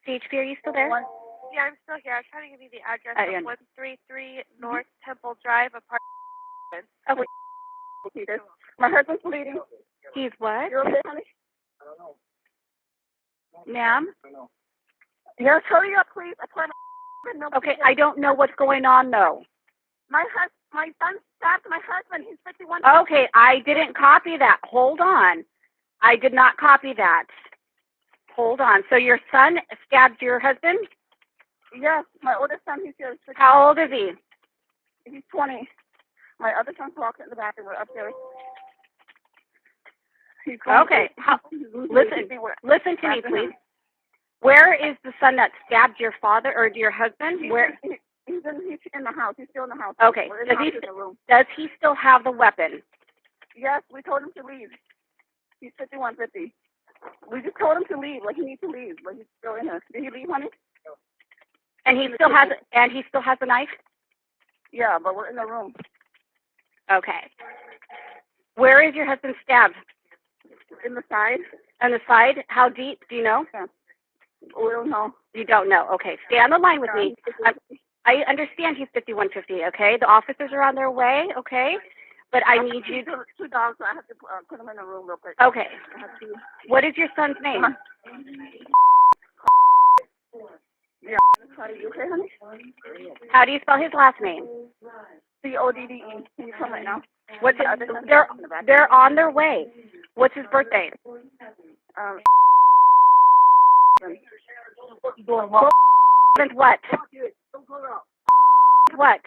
CHP, are you still there? Yeah, I'm still here. I'm trying to give you the address of 133 North Temple Drive, apartment. Okay. My husband's bleeding. He's what? You okay, honey? Ma'am? Yes, hurry up, please. I told my Okay, I don't know what's going on, though. My son stabbed my husband. He's 51. Okay, I didn't copy that. Hold on. I did not copy that. Hold on. So your son stabbed your husband? Yes, my oldest son, he's here. How old is he? He's 20. My other son's walking in the back and we're upstairs. Okay. Listen to me, please. Where is the son that stabbed your father or your husband? Where? He's in the house. He's still in the house. Okay. Does he still have the weapon? Yes, we told him to leave. He's 5150. We just told him to leave. Like, he needs to leave. But he's still in here. Did he leave, honey? No. And he still has a knife? Yeah, but we're in the room. Okay. Where is your husband stabbed? In the side. On the side? How deep? Do you know? Yeah. We don't know. You don't know. Okay. Stay on the line with me. I understand he's 5150, okay? The officers are on their way, okay? But I need you... Two dogs, so I have to put them in a room real quick. Okay. What is your son's name? Yeah. Are you okay, honey? How do you spell his last name? Codde. Can you come right now? What's it? They're on their way. What's his birthday? What? What?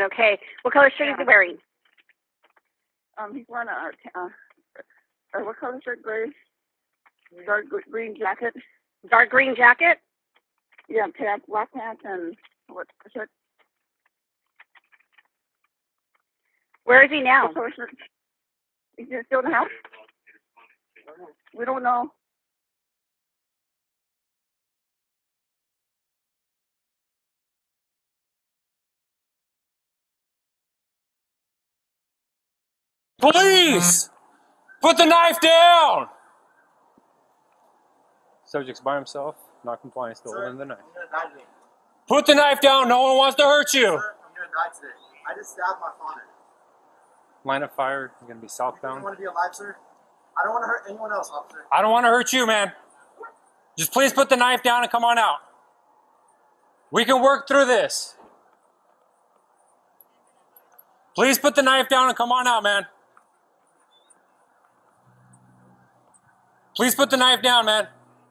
Okay. What color shirt is he wearing? He's wearing a what color shirt? Gray. Dark green jacket. Dark green jacket? Yeah, pants, black pants, and what shirt? Where is he now? What color shirt? Is he still in the house? We don't know. Police! Put the knife down! Subject's by himself, not compliant, still holding the knife. Put the knife down, no one wants to hurt you! Sir, I'm gonna die today. I just stabbed my father. Line of fire, you're gonna be You southbound. want to be alive, sir? I don't want to hurt anyone else, officer. I don't want to hurt you, man. Just please put the knife down and come on out. We can work through this. Please put the knife down and come on out, man. Please put the knife down, man.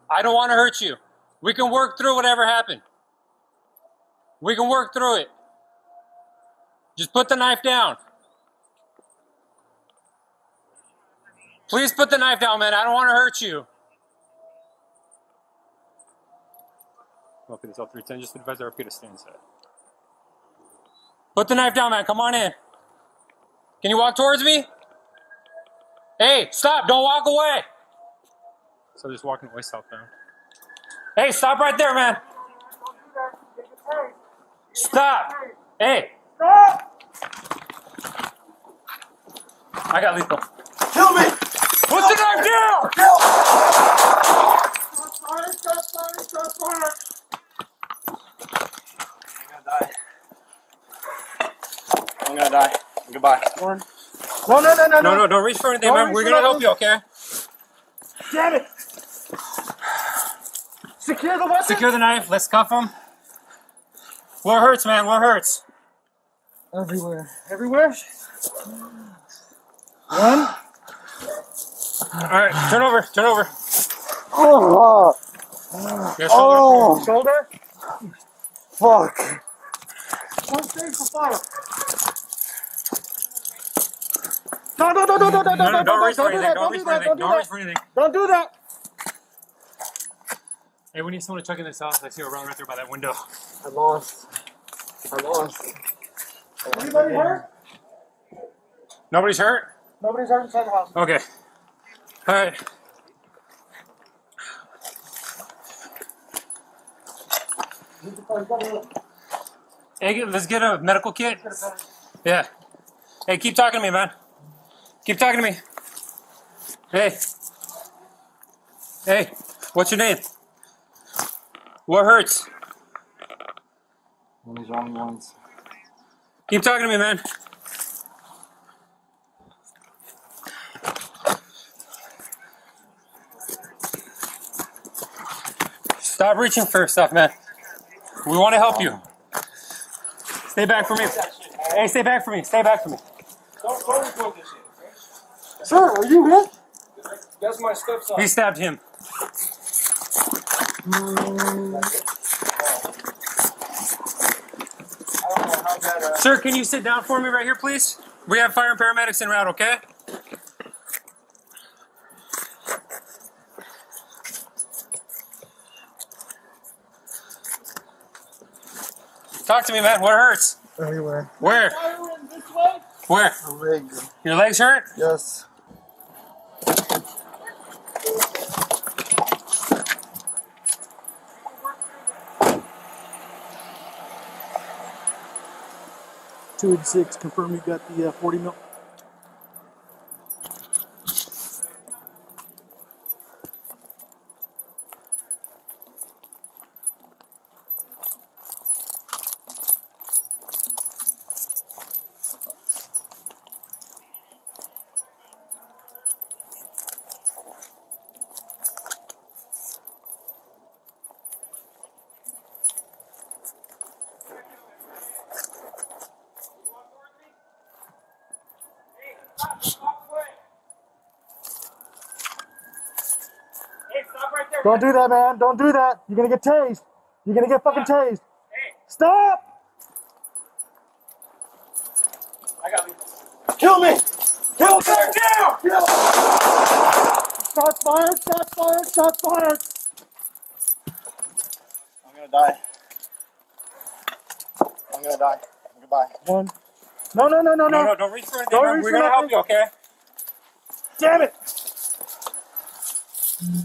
I don't want to hurt you. We can work through whatever happened. We can work through it. Just put the knife down. Please put the knife down, man. I don't want to hurt you. Okay, this all 310. Just advise RP to stay inside. Put the knife down, man. Come on in. Can you walk towards me? Hey, stop. Don't walk away. So just walking away southbound. Hey, stop right there, man. Stop. Hey. Stop! I got lethal. Kill me! Put the knife down! Kill! I'm gonna die. Goodbye. No, don't reach for anything, man. We're gonna help you, okay? Damn it! Secure the weapon! Secure the knife. Let's cuff him. What hurts, man? What hurts? Everywhere. Everywhere? One. Alright, turn over. Turn over. Oh! Your shoulder. Shoulder? Fuck. One thing for fire. No, Don't reach for anything. Don't reach for anything. Don't reach for anything. Don't do that. Hey, we need someone to check in this house. I see a round right there by that window. I lost. Anybody hurt? Nobody's hurt? Nobody's hurt inside the house. Okay. Alright. Hey, let's get a medical kit. Yeah. Hey, keep talking to me, man. Keep talking to me. Hey. Hey. What's your name? What hurts? One of these wrong ones. Keep talking to me, man. Stop reaching for stuff, man. We want to help you. Stay back from me. Hey, stay back from me. Stay back from me. Don't record this shit, okay? Sir, are you hit? That's my stepson. He stabbed him. Sir, can you sit down for me right here, please? We have fire and paramedics en route, okay? Talk to me, man. What hurts? Everywhere. Where? Where? A leg. Your legs hurt? Yes. Two and six. Confirm you got the 40 mil. Don't do that, man. Don't do that. You're gonna get tased. You're gonna get fucking tased. Stop! I got you. Kill me! Kill me! Down! Kill me! Shots fired! Shots fired! Shots fired! I'm gonna die. I'm gonna die. Goodbye. One. No, no, no, no, no. No, don't reach for anything. Don't man. reach We're for gonna help nothing. you, okay? Damn it!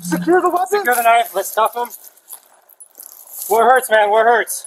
Secure the weapon. Secure the knife. Let's cuff him. What hurts, man? What hurts?